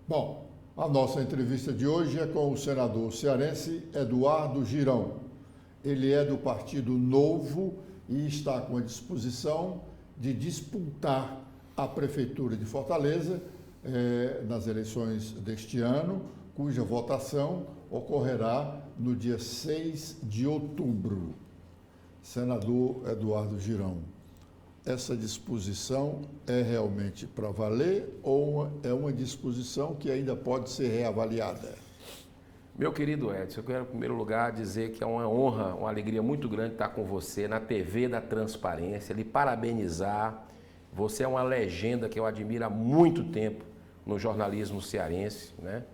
Bom, a nossa entrevista de hoje é com o senador cearense Eduardo Girão. Ele é do Partido Novo e está com a disposição de disputar a Prefeitura de Fortaleza nas eleições deste ano, cuja votação ocorrerá no dia 6 de outubro. Senador Eduardo Girão, essa disposição é realmente para valer ou é uma disposição que ainda pode ser reavaliada? Meu querido Edson, eu quero em primeiro lugar dizer que é uma honra, uma alegria muito grande estar com você na TV da Transparência, lhe parabenizar. Você é uma legenda que eu admiro há muito tempo no jornalismo cearense, né?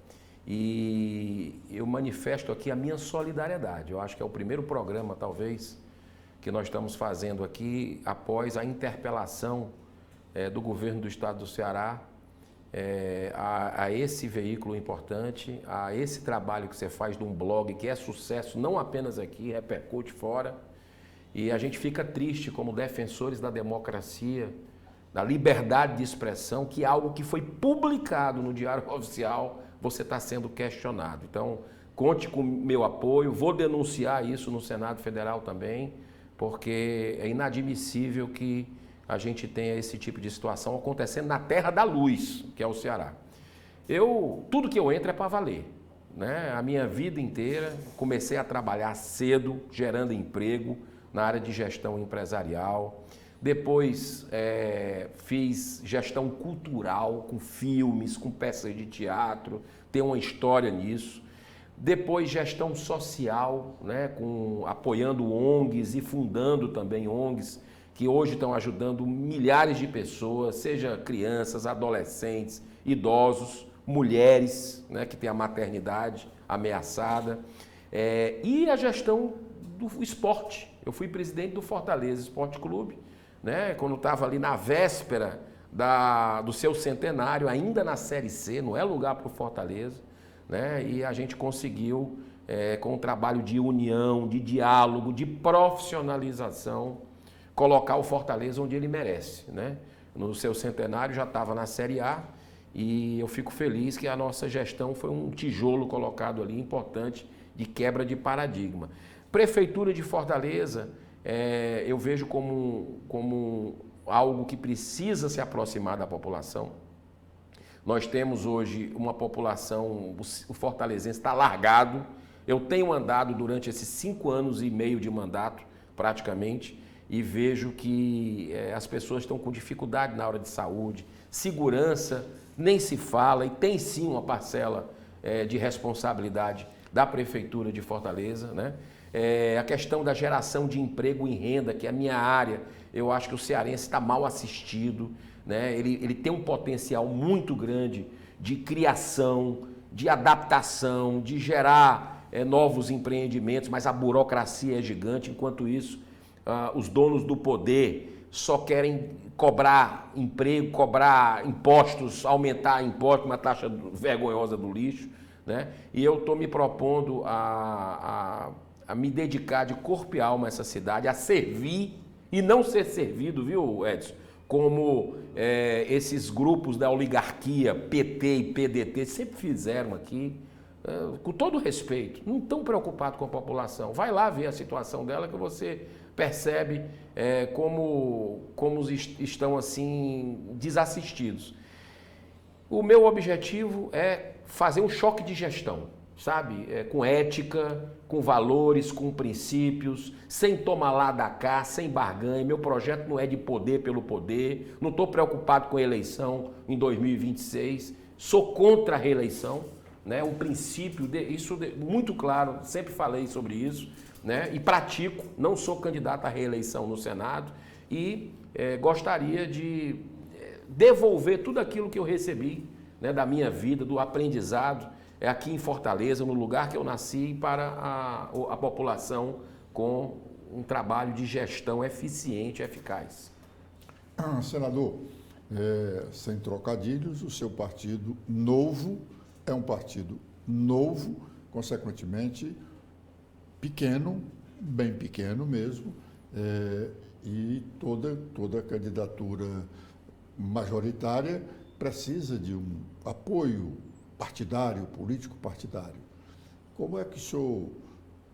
E eu manifesto aqui a minha solidariedade. Eu acho que é o primeiro programa, talvez, que nós estamos fazendo aqui após a interpelação do governo do estado do Ceará a esse veículo importante, a esse trabalho que você faz de um blog que é sucesso não apenas aqui, repercute fora. E a gente fica triste como defensores da democracia, da liberdade de expressão, que é algo que foi publicado no Diário Oficial, você está sendo questionado. Então, conte com o meu apoio, vou denunciar isso no Senado Federal também, porque é inadmissível que a gente tenha esse tipo de situação acontecendo na terra da luz, que é o Ceará. Tudo que eu entro é para valer, né? A minha vida inteira, comecei a trabalhar cedo, gerando emprego na área de gestão empresarial. Depois fiz gestão cultural, com filmes, com peças de teatro, tenho uma história nisso. Depois gestão social, né, apoiando ONGs e fundando também ONGs, que hoje estão ajudando milhares de pessoas, seja crianças, adolescentes, idosos, mulheres, né, que têm a maternidade ameaçada. E a gestão do esporte. Eu fui presidente do Fortaleza Esporte Clube, né, quando estava ali na véspera do seu centenário, ainda na Série C, não é lugar para o Fortaleza, né, e a gente conseguiu, com um trabalho de união, de diálogo, de profissionalização, colocar o Fortaleza onde ele merece, né? No seu centenário já estava na Série A e eu fico feliz que a nossa gestão foi um tijolo colocado ali importante de quebra de paradigma. Prefeitura de Fortaleza, eu vejo como algo que precisa se aproximar da população. Nós temos hoje uma população, o fortalezense está largado. Eu tenho andado durante esses 5 anos e meio de mandato, praticamente, e vejo que as pessoas estão com dificuldade na hora de saúde, segurança, nem se fala, e tem sim uma parcela de responsabilidade da Prefeitura de Fortaleza, né? A questão da geração de emprego e renda, que é a minha área, eu acho que o cearense está mal assistido, né? Ele tem um potencial muito grande de criação, de adaptação, de gerar novos empreendimentos, mas a burocracia é gigante. Enquanto isso, os donos do poder só querem cobrar emprego, cobrar impostos, aumentar impostos, uma taxa vergonhosa do lixo, né? E eu estou me propondo a me dedicar de corpo e alma a essa cidade, a servir e não ser servido, viu, Edson? Como esses grupos da oligarquia, PT e PDT, sempre fizeram aqui, com todo respeito, não estão preocupados com a população. Vai lá ver a situação dela que você percebe como estão assim desassistidos. O meu objetivo é fazer um choque de gestão, sabe? Com ética, com valores, com princípios, sem tomar lá da cá, sem barganha. Meu projeto não é de poder pelo poder, não estou preocupado com a eleição em 2026, sou contra a reeleição, né? Um princípio, muito claro, sempre falei sobre isso, né? E pratico, não sou candidato à reeleição no Senado e gostaria de devolver tudo aquilo que eu recebi, né, da minha vida, do aprendizado, aqui em Fortaleza, no lugar que eu nasci, para a população com um trabalho de gestão eficiente e eficaz. Senador, sem trocadilhos, o seu partido Novo é um partido novo, consequentemente pequeno, bem pequeno mesmo, e toda candidatura majoritária precisa de um apoio partidário, político partidário. Como é que o senhor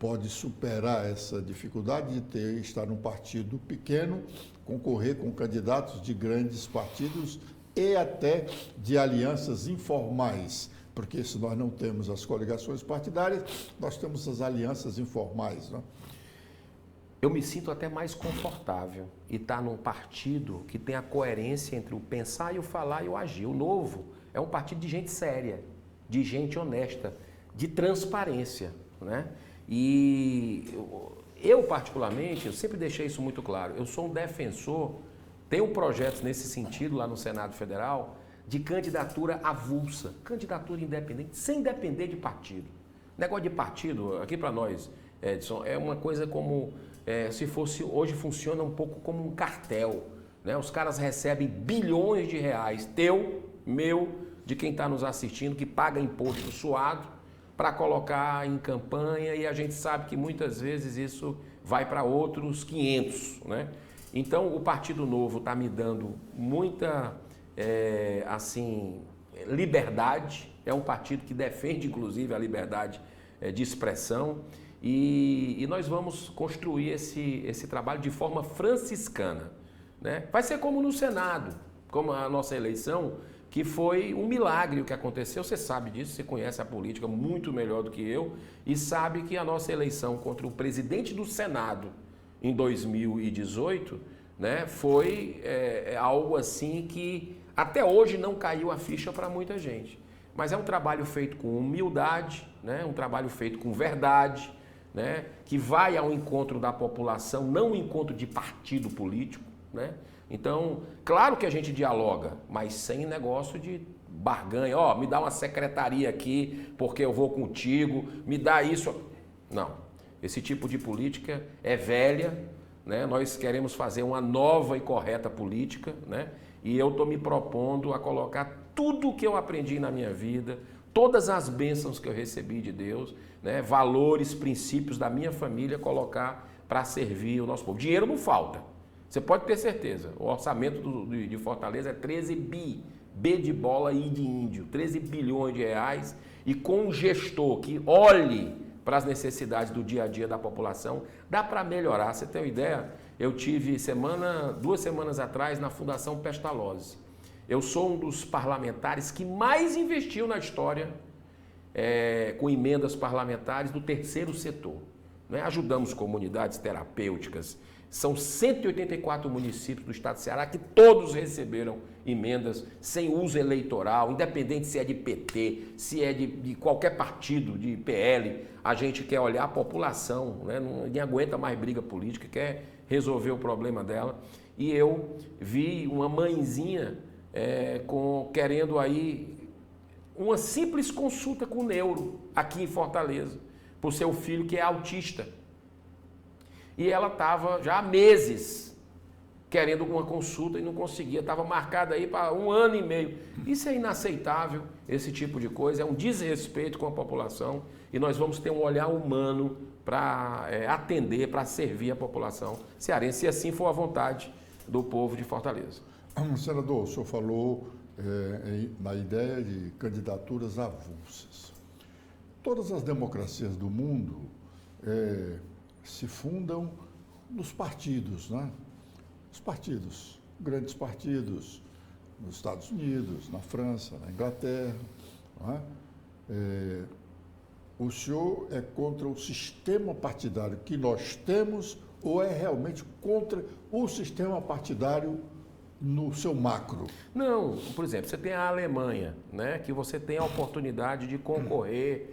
pode superar essa dificuldade de estar num partido pequeno, concorrer com candidatos de grandes partidos e até de alianças informais? Porque se nós não temos as coligações partidárias, nós temos as alianças informais, né? Eu me sinto até mais confortável e estar num partido que tem a coerência entre o pensar e o falar e o agir. O Novo é um partido de gente séria, de gente honesta, de transparência, né? E eu particularmente, eu sempre deixei isso muito claro, eu sou um defensor, tenho projetos nesse sentido lá no Senado Federal, de candidatura avulsa, candidatura independente, sem depender de partido. Negócio de partido, aqui para nós, Edson, é uma coisa como se fosse, hoje funciona um pouco como um cartel, né? Os caras recebem bilhões de reais, teu, meu, de quem está nos assistindo, que paga imposto suado, para colocar em campanha, e a gente sabe que muitas vezes isso vai para outros 500, né? Então o Partido Novo está me dando muita liberdade, é um partido que defende inclusive a liberdade de expressão, e nós vamos construir esse trabalho de forma franciscana, né? Vai ser como no Senado, como a nossa eleição, que foi um milagre o que aconteceu. Você sabe disso, você conhece a política muito melhor do que eu e sabe que a nossa eleição contra o presidente do Senado em 2018, né, foi algo assim que até hoje não caiu a ficha para muita gente. Mas é um trabalho feito com humildade, né, um trabalho feito com verdade, né, que vai ao encontro da população, não ao encontro de partido político, né? Então, claro que a gente dialoga, mas sem negócio de barganha. Ó, me dá uma secretaria aqui porque eu vou contigo, me dá isso. Não, esse tipo de política é velha, né? Nós queremos fazer uma nova e correta política, né? E eu estou me propondo a colocar tudo o que eu aprendi na minha vida, todas as bênçãos que eu recebi de Deus, né? Valores, princípios da minha família, colocar para servir o nosso povo. Dinheiro não falta. Você pode ter certeza, o orçamento de Fortaleza é 13 bi, B de bola e de índio, 13 bilhões de reais, e com um gestor que olhe para as necessidades do dia a dia da população, dá para melhorar. Você tem uma ideia? Eu tive 2 semanas atrás na Fundação Pestalozzi. Eu sou um dos parlamentares que mais investiu na história com emendas parlamentares do terceiro setor, né? Ajudamos comunidades terapêuticas. São 184 municípios do estado de Ceará que todos receberam emendas sem uso eleitoral, independente se é de PT, se é de qualquer partido, de PL. A gente quer olhar a população, né? Ninguém aguenta mais briga política, quer resolver o problema dela. E eu vi uma mãezinha querendo aí uma simples consulta com o neuro aqui em Fortaleza, para o seu filho que é autista. E ela estava já há meses querendo uma consulta e não conseguia, estava marcada aí para 1 ano e meio. Isso é inaceitável, esse tipo de coisa, é um desrespeito com a população e nós vamos ter um olhar humano para atender, para servir a população cearense, se assim for a vontade do povo de Fortaleza. Senador, o senhor falou na ideia de candidaturas avulsas. Todas as democracias do mundo se fundam nos partidos, né? Os partidos, grandes partidos, nos Estados Unidos, na França, na Inglaterra, não é? O senhor é contra o sistema partidário que nós temos ou é realmente contra o sistema partidário no seu macro? Não, por exemplo, você tem a Alemanha, né, que você tem a oportunidade de concorrer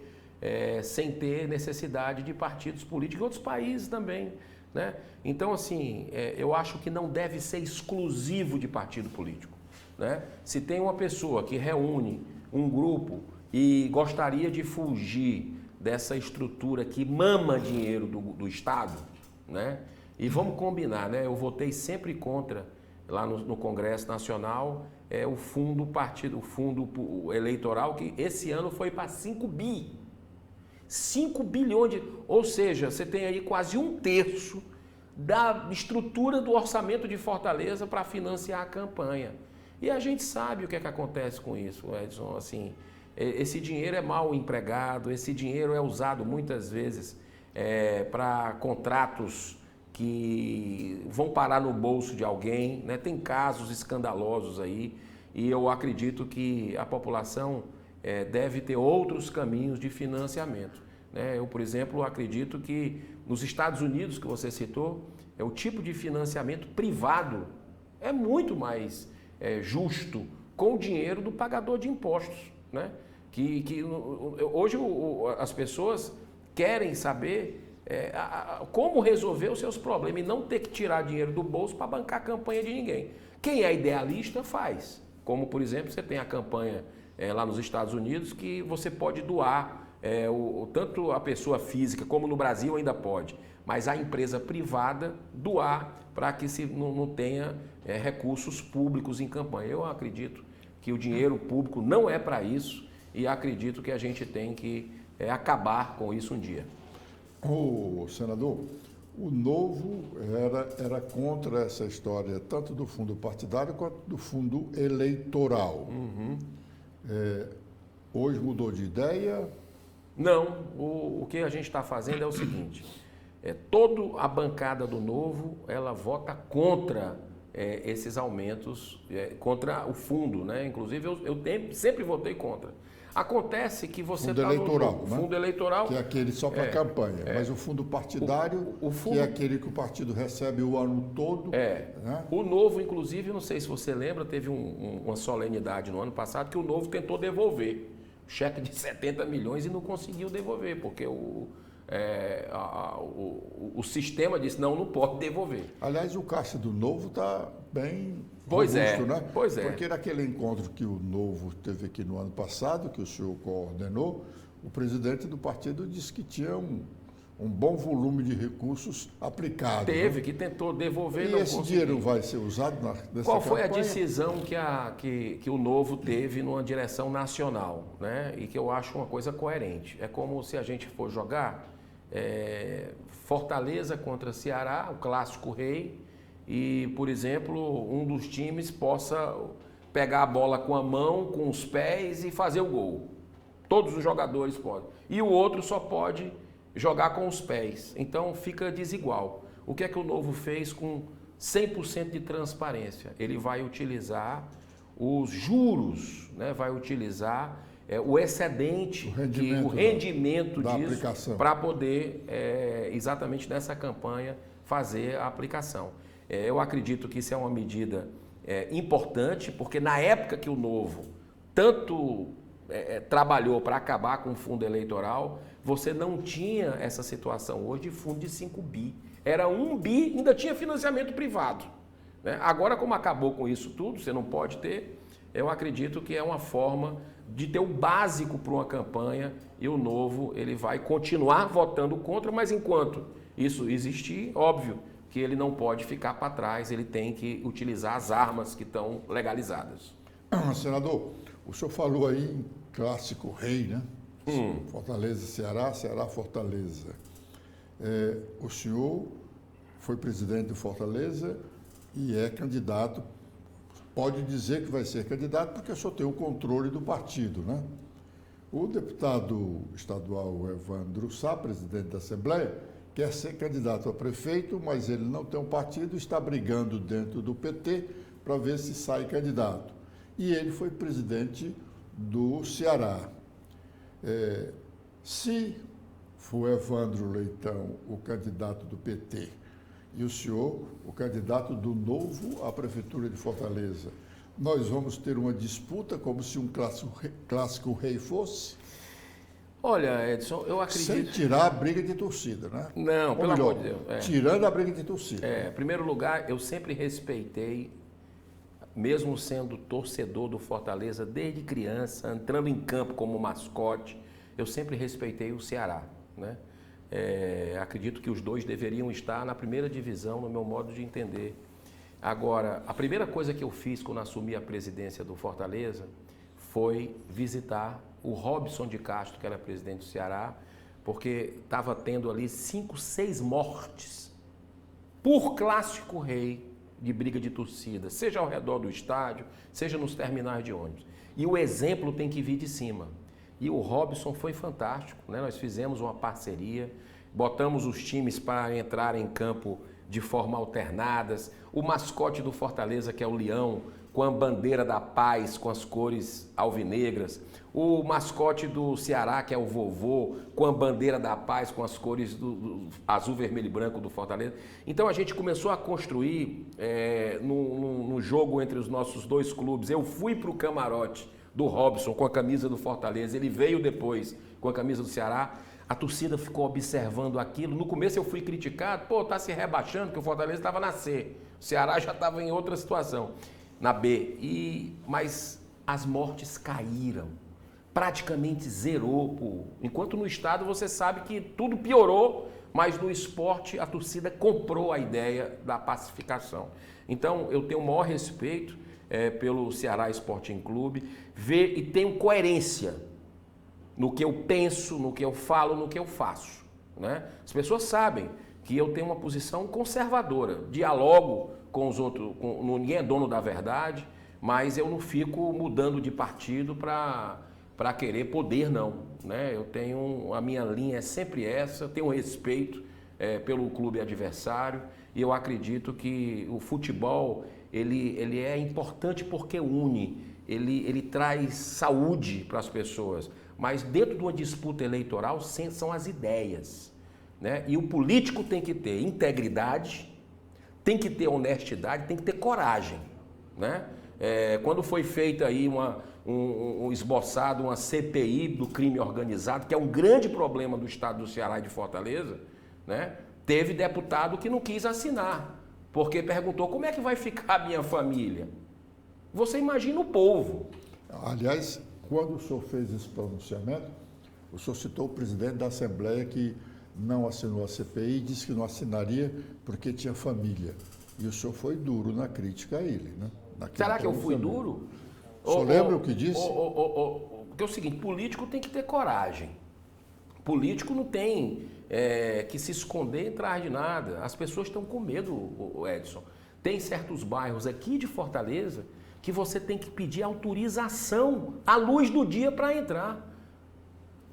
sem ter necessidade de partidos políticos, em outros países também, né? Então, assim, eu acho que não deve ser exclusivo de partido político, né? Se tem uma pessoa que reúne um grupo e gostaria de fugir dessa estrutura que mama dinheiro do Estado, né? E vamos combinar, né? Eu votei sempre contra, lá no Congresso Nacional, o fundo eleitoral, que esse ano foi para 5 bi. 5 bilhões ou seja, você tem aí quase 1/3 da estrutura do orçamento de Fortaleza para financiar a campanha. E a gente sabe o que é que acontece com isso, Edson. Assim, esse dinheiro é mal empregado, esse dinheiro é usado muitas vezes para contratos que vão parar no bolso de alguém, né? Tem casos escandalosos aí e eu acredito que a população deve ter outros caminhos de financiamento, né? Eu, por exemplo, acredito que nos Estados Unidos, que você citou, o tipo de financiamento privado é muito mais justo com o dinheiro do pagador de impostos, né? Hoje as pessoas querem saber como resolver os seus problemas e não ter que tirar dinheiro do bolso para bancar a campanha de ninguém. Quem é idealista faz. Como, por exemplo, você tem a campanha lá nos Estados Unidos que você pode doar, tanto a pessoa física como no Brasil ainda pode, mas a empresa privada doar para que se não tenha recursos públicos em campanha. Eu acredito que o dinheiro público não é para isso e acredito que a gente tem que acabar com isso um dia. O senador, o Novo era contra essa história, tanto do fundo partidário quanto do fundo eleitoral. Uhum. Hoje mudou de ideia? Não, o que a gente está fazendo é o seguinte, toda a bancada do Novo, ela vota contra esses aumentos, contra o fundo, né? Inclusive eu sempre votei contra. Acontece que você está no jogo, né? Fundo eleitoral, que é aquele só para campanha, mas o fundo partidário, que é aquele que o partido recebe o ano todo. Né? O Novo, inclusive, não sei se você lembra, teve uma solenidade no ano passado que o Novo tentou devolver cheque de 70 milhões e não conseguiu devolver, porque o sistema disse não pode devolver. Aliás, o caixa do Novo está bem robusto, né? Pois é. Porque naquele encontro que o Novo teve aqui no ano passado, que o senhor coordenou, o presidente do partido disse que tinha um bom volume de recursos aplicados. Teve, né? Que tentou devolver. E esse dinheiro vai ser usado nessa Qual foi campanha? A decisão que o Novo teve numa direção nacional, né? E que eu acho uma coisa coerente. É como se a gente for jogar Fortaleza contra Ceará, o clássico rei, e, por exemplo, um dos times possa pegar a bola com a mão, com os pés e fazer o gol. Todos os jogadores podem. E o outro só pode jogar com os pés. Então fica desigual. O que é que o Novo fez com 100% de transparência? Ele vai utilizar os juros, né? Vai utilizar o excedente, o rendimento disso, para poder, exatamente nessa campanha, fazer a aplicação. Eu acredito que isso é uma medida importante, porque na época que o Novo tanto trabalhou para acabar com o fundo eleitoral, você não tinha essa situação hoje de fundo de 5 bi. Era 1 bi, ainda tinha financiamento privado, né? Agora, como acabou com isso tudo, você não pode ter, eu acredito que é uma forma de ter o básico para uma campanha e o Novo ele vai continuar votando contra, mas enquanto isso existir, óbvio que ele não pode ficar para trás, ele tem que utilizar as armas que estão legalizadas. Senador, o senhor falou aí em clássico rei, né? Fortaleza, Ceará, Ceará, Fortaleza. O senhor foi presidente do Fortaleza e é candidato, pode dizer que vai ser candidato porque o senhor tem o controle do partido, né? O deputado estadual Evandro Sá, presidente da Assembleia, quer ser candidato a prefeito, mas ele não tem um partido, está brigando dentro do PT para ver se sai candidato. E ele foi presidente do Ceará. Se for Evandro Leitão o candidato do PT e o senhor o candidato do Novo à Prefeitura de Fortaleza, nós vamos ter uma disputa como se um clássico rei fosse? Olha, Edson, eu acredito... Sem tirar a briga de torcida, né? Não, pelo amor de Deus. Tirando a briga de torcida. Em primeiro lugar, eu sempre respeitei, mesmo sendo torcedor do Fortaleza desde criança, entrando em campo como mascote, eu sempre respeitei o Ceará, né? Acredito que os dois deveriam estar na primeira divisão, no meu modo de entender. Agora, a primeira coisa que eu fiz quando assumi a presidência do Fortaleza foi visitar o Robson de Castro, que era presidente do Ceará, porque estava tendo ali 5, 6 mortes por clássico rei de briga de torcida, seja ao redor do estádio, seja nos terminais de ônibus. E o exemplo tem que vir de cima. E o Robson foi fantástico, né? Nós fizemos uma parceria, botamos os times para entrar em campo de forma alternadas. O mascote do Fortaleza, que é o leão, com a bandeira da paz, com as cores alvinegras. O mascote do Ceará, que é o vovô, com a bandeira da paz, com as cores do azul, vermelho e branco do Fortaleza. Então a gente começou a construir no jogo entre os nossos dois clubes. Eu fui para o camarote do Robson com a camisa do Fortaleza, ele veio depois com a camisa do Ceará. A torcida ficou observando aquilo. No começo eu fui criticado, tá se rebaixando, porque o Fortaleza estava na C. O Ceará já estava em outra situação, na B. Mas as mortes caíram, praticamente zerou. Enquanto no estado você sabe que tudo piorou, mas no esporte a torcida comprou a ideia da pacificação. Então eu tenho o maior respeito pelo Ceará Sporting Clube, e tenho coerência no que eu penso, no que eu falo, no que eu faço, né? As pessoas sabem que eu tenho uma posição conservadora, dialogo com os outros, ninguém é dono da verdade, mas eu não fico mudando de partido para querer poder, não, né? A minha linha é sempre essa, tenho respeito pelo clube adversário e eu acredito que o futebol ele é importante porque une, ele traz saúde para as pessoas. Mas dentro de uma disputa eleitoral são as ideias, né? E o político tem que ter integridade, tem que ter honestidade, tem que ter coragem, né? Quando foi feita aí esboçado uma CPI do crime organizado, que é um grande problema do estado do Ceará e de Fortaleza, né? Teve deputado que não quis assinar, porque perguntou como é que vai ficar a minha família. Você imagina o povo. Aliás, quando o senhor fez esse pronunciamento, o senhor citou o presidente da Assembleia que não assinou a CPI e disse que não assinaria porque tinha família. E o senhor foi duro na crítica a ele, né? Será que eu fui duro? O senhor lembra o que disse? Porque é o seguinte, político tem que ter coragem. Político não tem que se esconder atrás de nada. As pessoas estão com medo, Edson. Tem certos bairros aqui de Fortaleza que você tem que pedir autorização à luz do dia para entrar.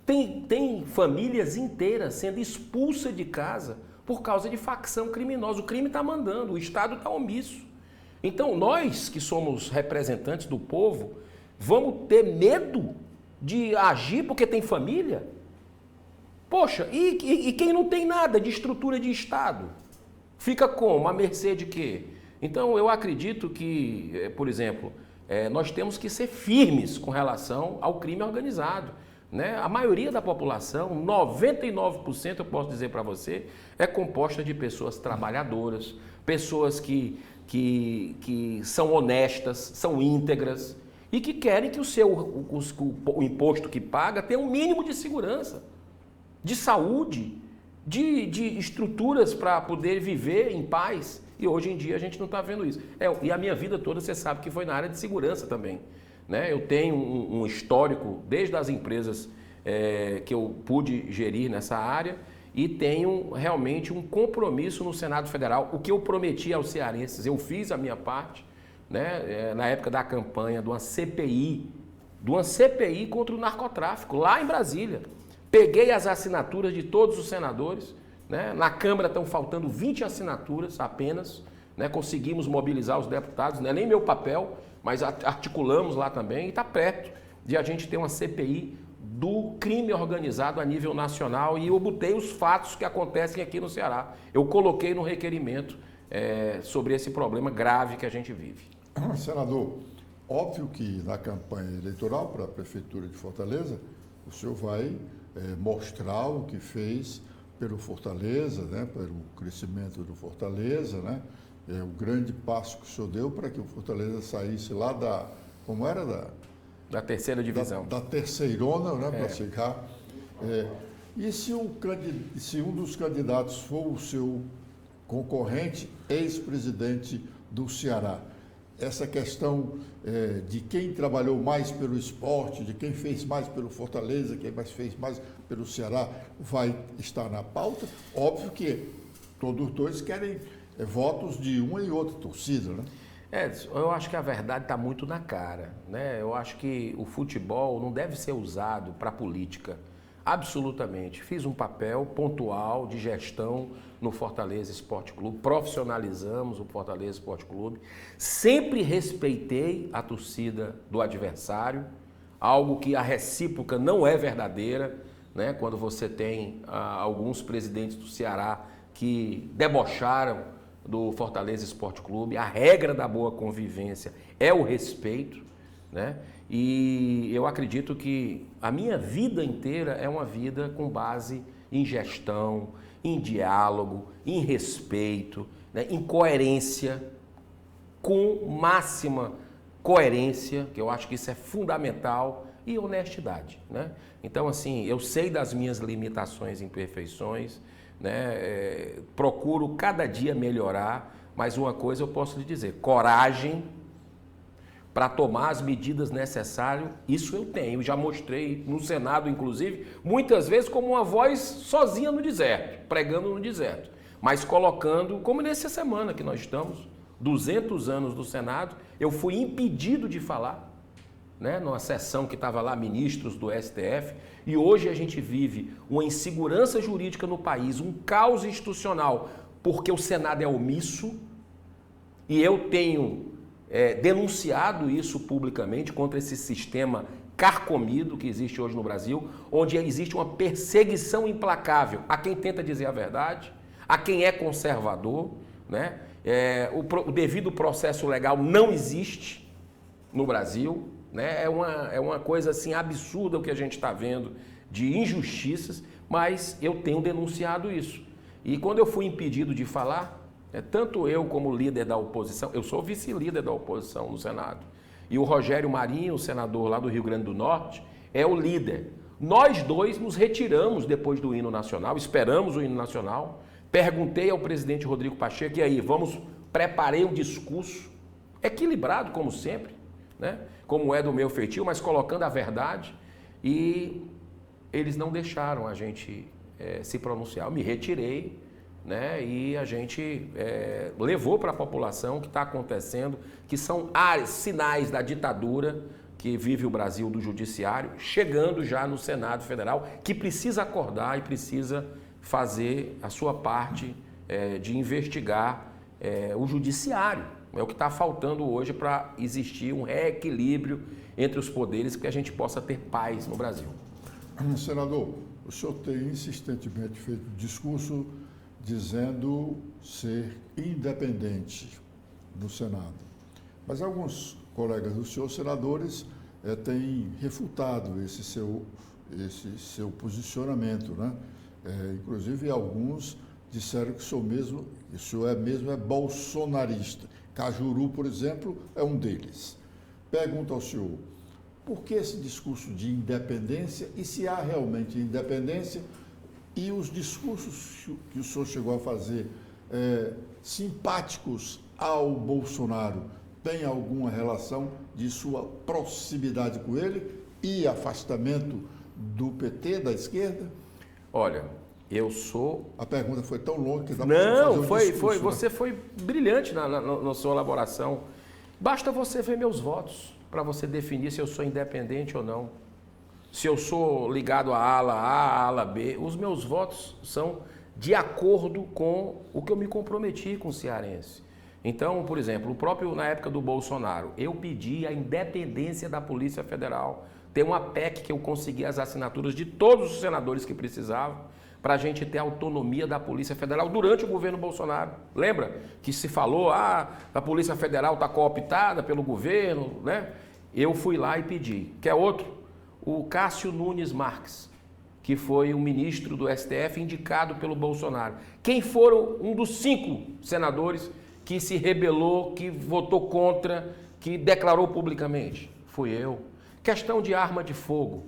Tem famílias inteiras sendo expulsas de casa por causa de facção criminosa. O crime está mandando, o Estado está omisso. Então nós que somos representantes do povo, vamos ter medo de agir porque tem família? Poxa, e quem não tem nada de estrutura de Estado? Fica como? À mercê de quê? Então, eu acredito que, por exemplo, nós temos que ser firmes com relação ao crime organizado, né? A maioria da população, 99% eu posso dizer para você, é composta de pessoas trabalhadoras, pessoas que são honestas, são íntegras e que querem que o imposto que paga tenha um mínimo de segurança, de saúde, de estruturas para poder viver em paz. E hoje em dia a gente não está vendo isso. E a minha vida toda você sabe que foi na área de segurança também, né? Eu tenho um histórico desde as empresas que eu pude gerir nessa área e tenho realmente um compromisso no Senado Federal. O que eu prometi aos cearenses, eu fiz a minha parte, né? Na época da campanha de uma CPI contra o narcotráfico, lá em Brasília. Peguei as assinaturas de todos os senadores, né? Na Câmara estão faltando 20 assinaturas apenas, né? Conseguimos mobilizar os deputados, não é nem meu papel, mas articulamos lá também e está perto de a gente ter uma CPI do crime organizado a nível nacional e eu botei os fatos que acontecem aqui no Ceará. Eu coloquei no requerimento sobre esse problema grave que a gente vive. Senador, óbvio que na campanha eleitoral para a Prefeitura de Fortaleza, o senhor vai mostrar o que fez pelo Fortaleza, né, pelo crescimento do Fortaleza, né, o grande passo que o senhor deu para que o Fortaleza saísse lá da terceira divisão. Da terceirona, né, para chegar. E se um dos candidatos for o seu concorrente, ex-presidente do Ceará, essa questão de quem trabalhou mais pelo esporte, de quem fez mais pelo Fortaleza, quem fez mais pelo Ceará, vai estar na pauta? Óbvio que todos os dois querem votos de uma e outra torcida, né? Edson, eu acho que a verdade está muito na cara, né? Eu acho que o futebol não deve ser usado para política, absolutamente. Fiz um papel pontual de gestão no Fortaleza Esporte Clube, profissionalizamos o Fortaleza Esporte Clube, sempre respeitei a torcida do adversário, algo que a recíproca não é verdadeira, né? Quando você tem alguns presidentes do Ceará que debocharam do Fortaleza Esporte Clube, a regra da boa convivência é o respeito, né? E eu acredito que a minha vida inteira é uma vida com base em gestão, em diálogo, em respeito, né? Em coerência, com máxima coerência, que eu acho que isso é fundamental, e honestidade, né? Então, assim, eu sei das minhas limitações e imperfeições, né? Procuro cada dia melhorar, mas uma coisa eu posso lhe dizer: coragem para tomar as medidas necessárias, isso eu tenho. Já mostrei no Senado, inclusive, muitas vezes como uma voz sozinha no deserto, pregando no deserto, mas colocando, como nessa semana que nós estamos, 200 anos do Senado, eu fui impedido de falar, né, numa sessão que estava lá ministros do STF, e hoje a gente vive uma insegurança jurídica no país, um caos institucional, porque o Senado é omisso, e eu tenho denunciado isso publicamente contra esse sistema carcomido que existe hoje no Brasil, onde existe uma perseguição implacável a quem tenta dizer a verdade, a quem é conservador, né? O devido processo legal não existe no Brasil, né? É uma coisa assim absurda o que a gente está vendo de injustiças, mas eu tenho denunciado isso. E quando eu fui impedido de falar, tanto eu como líder da oposição, eu sou vice-líder da oposição no Senado, e o Rogério Marinho, o senador lá do Rio Grande do Norte, é o líder. Nós dois nos retiramos depois do hino nacional, esperamos o hino nacional, perguntei ao presidente Rodrigo Pacheco, e aí, preparei um discurso equilibrado, como sempre, né? Como é do meu feitio, mas colocando a verdade, e eles não deixaram a gente se pronunciar. Eu me retirei, né? E a gente levou para a população o que está acontecendo, que são sinais da ditadura que vive o Brasil do judiciário, chegando já no Senado Federal, que precisa acordar e precisa fazer a sua parte de investigar o judiciário. É o que está faltando hoje para existir um reequilíbrio entre os poderes, para que a gente possa ter paz no Brasil. Senador, o senhor tem insistentemente feito discurso dizendo ser independente no Senado. Mas alguns colegas do senhor, senadores, têm refutado esse seu posicionamento, né? Inclusive, alguns disseram que o senhor é bolsonarista. Cajuru, por exemplo, é um deles. Pergunto ao senhor, por que esse discurso de independência, e se há realmente independência, e os discursos que o senhor chegou a fazer simpáticos ao Bolsonaro, tem alguma relação de sua proximidade com ele e afastamento do PT, da esquerda? Olha, eu sou... A pergunta foi tão longa que dá para você fazer discurso, né? Você foi brilhante na sua elaboração. Basta você ver meus votos para você definir se eu sou independente ou não. Se eu sou ligado à ala A, à ala B. Os meus votos são de acordo com o que eu me comprometi com o cearense. Então, por exemplo, na época do Bolsonaro, eu pedi a independência da Polícia Federal. Tem uma PEC que eu consegui as assinaturas de todos os senadores que precisavam, para a gente ter autonomia da Polícia Federal durante o governo Bolsonaro. Lembra que se falou, a Polícia Federal está cooptada pelo governo, né? Eu fui lá e pedi. Quer outro? O Cássio Nunes Marques, que foi o ministro do STF indicado pelo Bolsonaro. Quem foram um dos 5 senadores que se rebelou, que votou contra, que declarou publicamente? Fui eu. Questão de arma de fogo,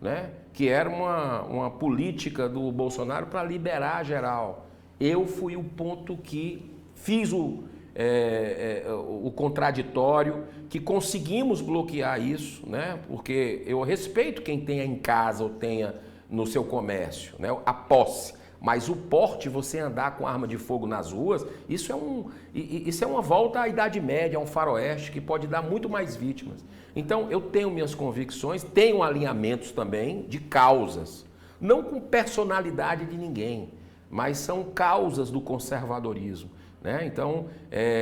né? Que era uma política do Bolsonaro para liberar geral. Eu fui o ponto que fiz o contraditório, que conseguimos bloquear isso, né? Porque eu respeito quem tenha em casa ou tenha no seu comércio, né? A posse. Mas o porte, você andar com arma de fogo nas ruas, isso é uma volta à Idade Média, a um faroeste que pode dar muito mais vítimas. Então, eu tenho minhas convicções, tenho alinhamentos também de causas, não com personalidade de ninguém, mas são causas do conservadorismo. Né? Então,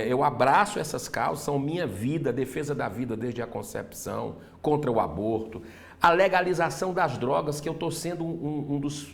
eu abraço essas causas, são minha vida, defesa da vida desde a concepção, contra o aborto, a legalização das drogas, que eu estou sendo um dos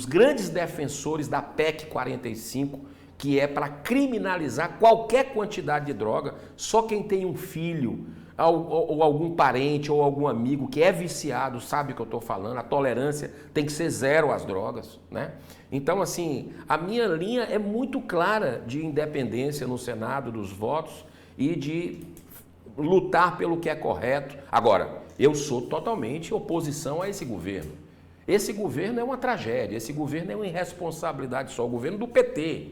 grandes defensores da PEC 45, que é para criminalizar qualquer quantidade de droga. Só quem tem um filho ou algum parente ou algum amigo que é viciado sabe o que eu estou falando. A tolerância tem que ser zero às drogas, né? Então, assim, a minha linha é muito clara de independência no Senado dos votos e de lutar pelo que é correto. Agora, eu sou totalmente oposição a esse governo. Esse governo é uma tragédia, esse governo é uma irresponsabilidade só, o governo do PT.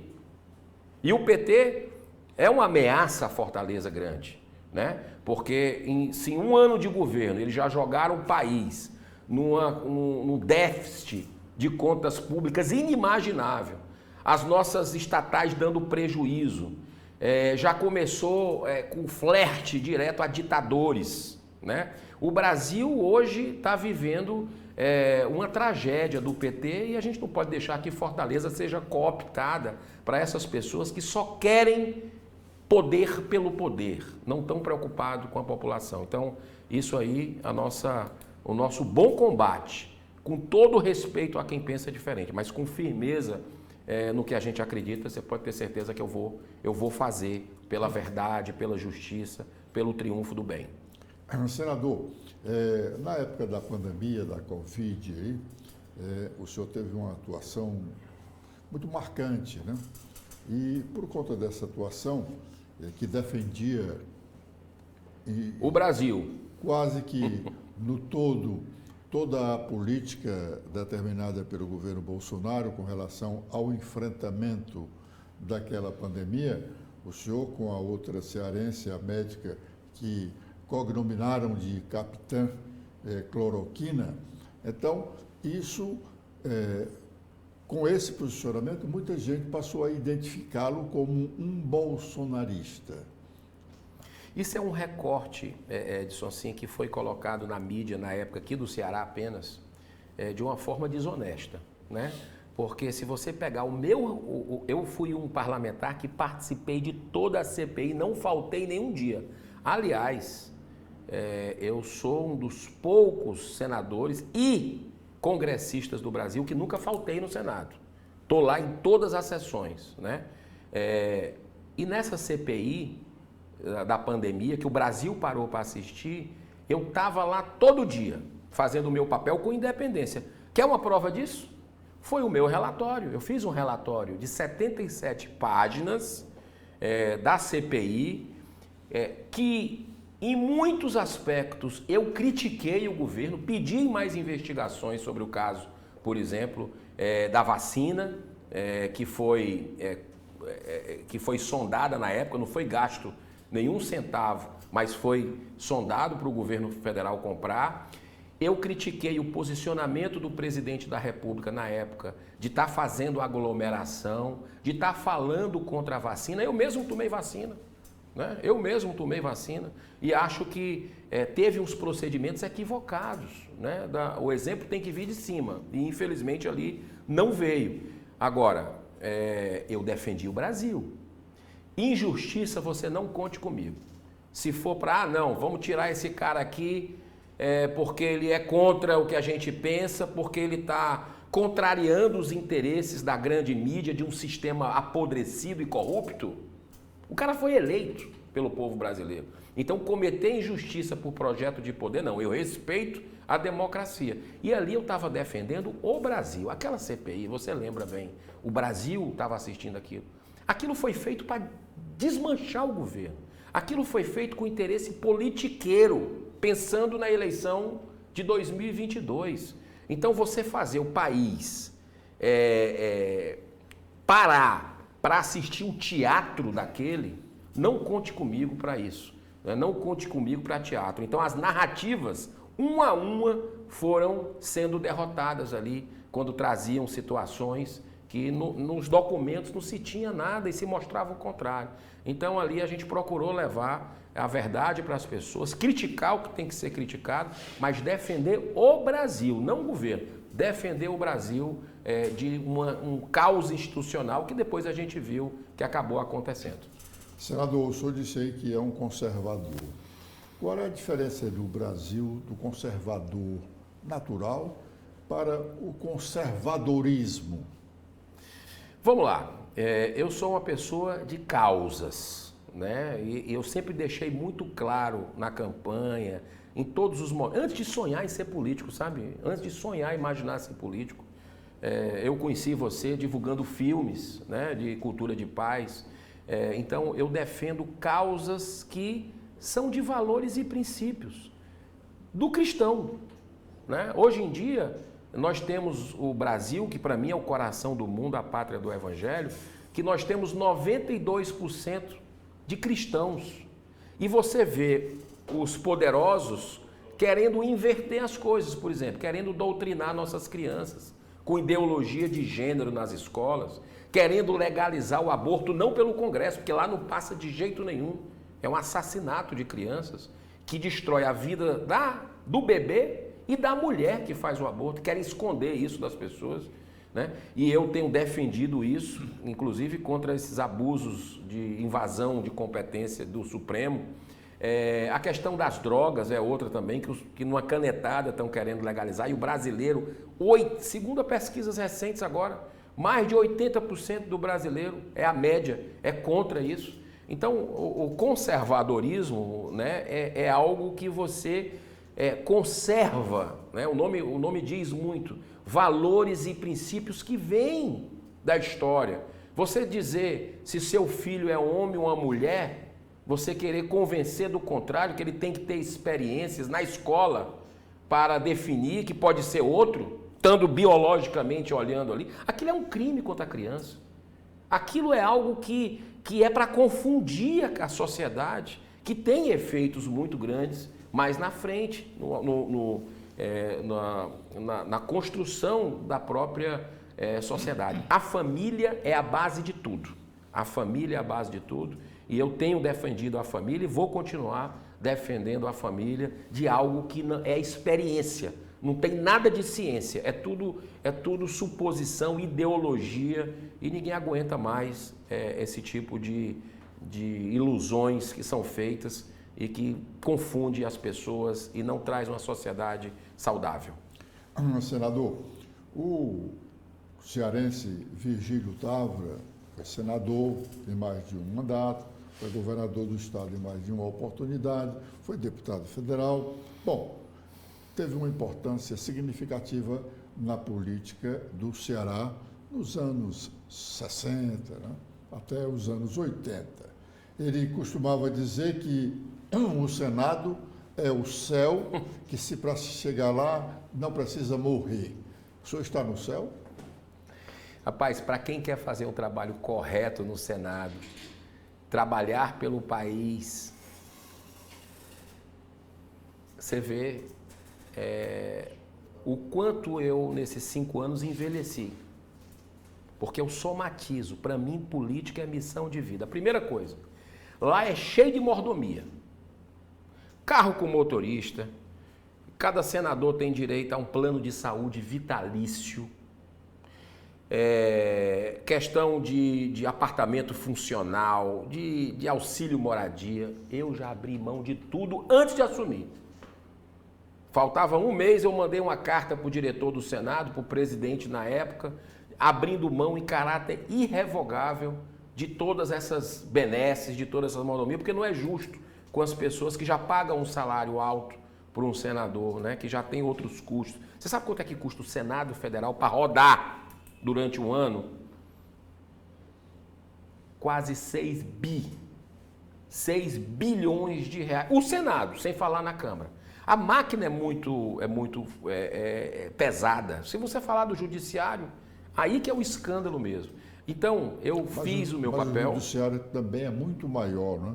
E o PT é uma ameaça à Fortaleza Grande, né? Porque em um ano de governo eles já jogaram o país num déficit de contas públicas inimaginável. As nossas estatais dando prejuízo. Já começou com flerte direto a ditadores, né? O Brasil hoje está vivendo uma tragédia do PT e a gente não pode deixar que Fortaleza seja cooptada para essas pessoas que só querem poder pelo poder, não estão preocupados com a população. Então, isso aí, o nosso bom combate, com todo respeito a quem pensa diferente, mas com firmeza no que a gente acredita, você pode ter certeza que eu vou fazer pela verdade, pela justiça, pelo triunfo do bem. Senador, na época da pandemia, da Covid, aí, o senhor teve uma atuação muito marcante, né? E por conta dessa atuação, que defendia o Brasil, quase que no todo, toda a política determinada pelo governo Bolsonaro com relação ao enfrentamento daquela pandemia, o senhor com a outra cearense, a médica, que cognominaram de Capitã Cloroquina. Então, isso, com esse posicionamento, muita gente passou a identificá-lo como um bolsonarista. Isso é um recorte, Edson, assim, que foi colocado na mídia na época aqui do Ceará apenas, de uma forma desonesta, né? Porque se você pegar eu fui um parlamentar que participei de toda a CPI, não faltei nenhum dia. Aliás, eu sou um dos poucos senadores e congressistas do Brasil que nunca faltei no Senado. Estou lá em todas as sessões, né? E nessa CPI da pandemia, que o Brasil parou para assistir, eu estava lá todo dia, fazendo o meu papel com independência. Quer uma prova disso? Foi o meu relatório. Eu fiz um relatório de 77 páginas da CPI, que em muitos aspectos eu critiquei o governo, pedi mais investigações sobre o caso, por exemplo, da vacina, que foi sondada na época, não foi gasto nenhum centavo, mas foi sondado para o governo federal comprar. Eu critiquei o posicionamento do presidente da República na época de estar fazendo aglomeração, de estar falando contra a vacina. Eu mesmo tomei vacina, né? Eu mesmo tomei vacina e acho que teve uns procedimentos equivocados, né? O exemplo tem que vir de cima e infelizmente ali não veio. Agora, eu defendi o Brasil. Injustiça, você não conte comigo. Se for para, não, vamos tirar esse cara aqui porque ele é contra o que a gente pensa, porque ele está contrariando os interesses da grande mídia, de um sistema apodrecido e corrupto. O cara foi eleito pelo povo brasileiro. Então, cometer injustiça por projeto de poder, não. Eu respeito a democracia. E ali eu estava defendendo o Brasil. Aquela CPI, você lembra bem, o Brasil estava assistindo aquilo. Aquilo foi feito para desmanchar o governo. Aquilo foi feito com interesse politiqueiro, pensando na eleição de 2022. Então, você fazer o país parar para assistir o teatro daquele, não conte comigo para isso. Né? Não conte comigo para teatro. Então, as narrativas uma a uma foram sendo derrotadas ali, quando traziam situações que nos documentos não se tinha nada e se mostrava o contrário. Então ali a gente procurou levar a verdade para as pessoas, criticar o que tem que ser criticado, mas defender o Brasil, não o governo, defender o Brasil de um caos institucional que depois a gente viu que acabou acontecendo. Senador, o senhor disse aí que é um conservador. Qual é a diferença do Brasil, do conservador natural, para o conservadorismo? Vamos lá, eu sou uma pessoa de causas, né? E eu sempre deixei muito claro na campanha, em todos os momentos, antes de sonhar em ser político, sabe? Antes de sonhar em imaginar ser político, eu conheci você divulgando filmes, né, de cultura de paz. Então eu defendo causas que são de valores e princípios do cristão, né? Hoje em dia nós temos o Brasil, que para mim é o coração do mundo, a pátria do Evangelho, que nós temos 92% de cristãos. E você vê os poderosos querendo inverter as coisas, por exemplo, querendo doutrinar nossas crianças com ideologia de gênero nas escolas, querendo legalizar o aborto, não pelo Congresso, porque lá não passa de jeito nenhum. É um assassinato de crianças que destrói a vida do bebê e da mulher que faz o aborto, querem esconder isso das pessoas, né? E eu tenho defendido isso, inclusive contra esses abusos de invasão de competência do Supremo. A questão das drogas é outra também, que numa canetada estão querendo legalizar, e o brasileiro, segundo pesquisas recentes agora, mais de 80% do brasileiro, é a média, é contra isso. Então, o conservadorismo, né, é algo que você conserva, né? O nome diz muito, valores e princípios que vêm da história. Você dizer se seu filho é um homem ou uma mulher, você querer convencer do contrário, que ele tem que ter experiências na escola para definir que pode ser outro, estando biologicamente olhando ali, aquilo é um crime contra a criança. Aquilo é algo que é para confundir a sociedade, que tem efeitos muito grandes mais na frente, na construção da própria sociedade. A família é a base de tudo. A família é a base de tudo. E eu tenho defendido a família e vou continuar defendendo a família de algo que é experiência. Não tem nada de ciência, é tudo suposição, ideologia, e ninguém aguenta mais esse tipo de ilusões que são feitas e que confunde as pessoas e não traz uma sociedade saudável. Senador, o cearense Virgílio Távora foi senador em mais de um mandato, foi governador do estado em mais de uma oportunidade, foi deputado federal. Bom, teve uma importância significativa na política do Ceará nos anos 60, né, até os anos 80. Ele costumava dizer que o Senado é o céu, que se para chegar lá não precisa morrer. O senhor está no céu? Rapaz, para quem quer fazer um trabalho correto no Senado, trabalhar pelo país, você vê o quanto eu, nesses 5 anos, envelheci. Porque eu somatizo. Para mim, política é missão de vida. A primeira coisa, lá é cheio de mordomia. Carro com motorista, cada senador tem direito a um plano de saúde vitalício, questão de apartamento funcional, de auxílio moradia. Eu já abri mão de tudo antes de assumir. Faltava um mês, eu mandei uma carta para o diretor do Senado, para o presidente na época, abrindo mão em caráter irrevogável de todas essas benesses, de todas essas mordomias, porque não é justo com as pessoas que já pagam um salário alto por um senador, né, que já tem outros custos. Você sabe quanto é que custa o Senado Federal para rodar durante um ano? Quase 6 bilhões de reais. O Senado, sem falar na Câmara. A máquina é muito pesada. Se você falar do judiciário, aí que é o escândalo mesmo. Então, eu fiz o meu papel. O judiciário também é muito maior, né?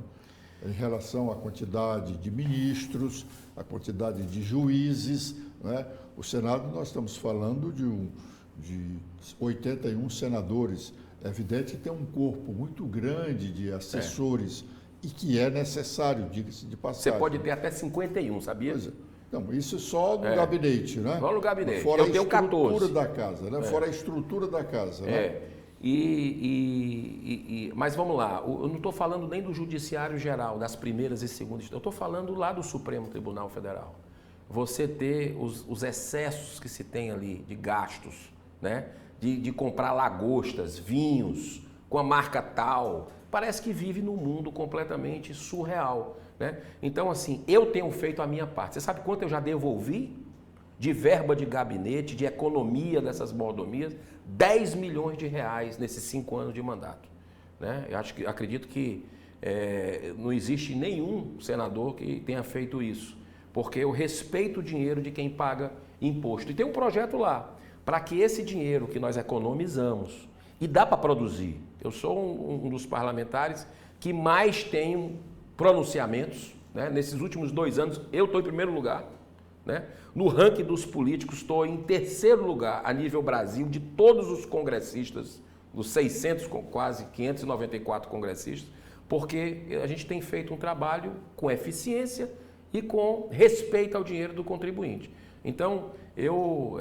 em relação à quantidade de ministros, à quantidade de juízes, né? O Senado, nós estamos falando de 81 senadores. É evidente que tem um corpo muito grande de assessores e que é necessário, diga-se de passagem. Você pode ter até 51, sabia? Pois é. Não, isso só no gabinete, né? Só no gabinete. Fora Eu a tenho estrutura 14. da casa, né? Fora a estrutura da casa, né? Mas vamos lá, eu não estou falando nem do Judiciário Geral, das primeiras e segundas, eu estou falando lá do Supremo Tribunal Federal. Você ter os excessos que se tem ali de gastos, né? De comprar lagostas, vinhos, com a marca tal, parece que vive num mundo completamente surreal, né? Então, assim, eu tenho feito a minha parte. Você sabe quanto eu já devolvi de verba de gabinete, de economia dessas mordomias? 10 milhões de reais nesses 5 anos de mandato, né? Eu acredito que não existe nenhum senador que tenha feito isso, porque eu respeito o dinheiro de quem paga imposto. E tem um projeto lá, para que esse dinheiro que nós economizamos, e dá para produzir. Eu sou um dos parlamentares que mais tem pronunciamentos, né? Nesses últimos 2 anos, eu estou em primeiro lugar, né? No ranking dos políticos, estou em terceiro lugar a nível Brasil, de todos os congressistas, dos 600, quase 594 congressistas, porque a gente tem feito um trabalho com eficiência e com respeito ao dinheiro do contribuinte. Então, eu,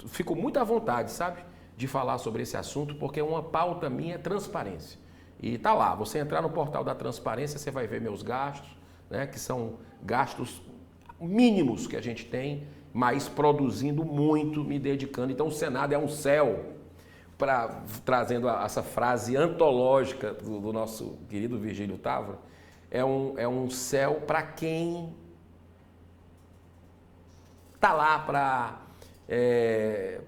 fico muito à vontade, sabe, de falar sobre esse assunto, porque uma pauta minha é transparência. E está lá, você entrar no portal da transparência, você vai ver meus gastos, né, que são gastos mínimos que a gente tem, mas produzindo muito, me dedicando. Então, o Senado é um céu, trazendo essa frase antológica do nosso querido Virgílio Távora, é um céu para quem está lá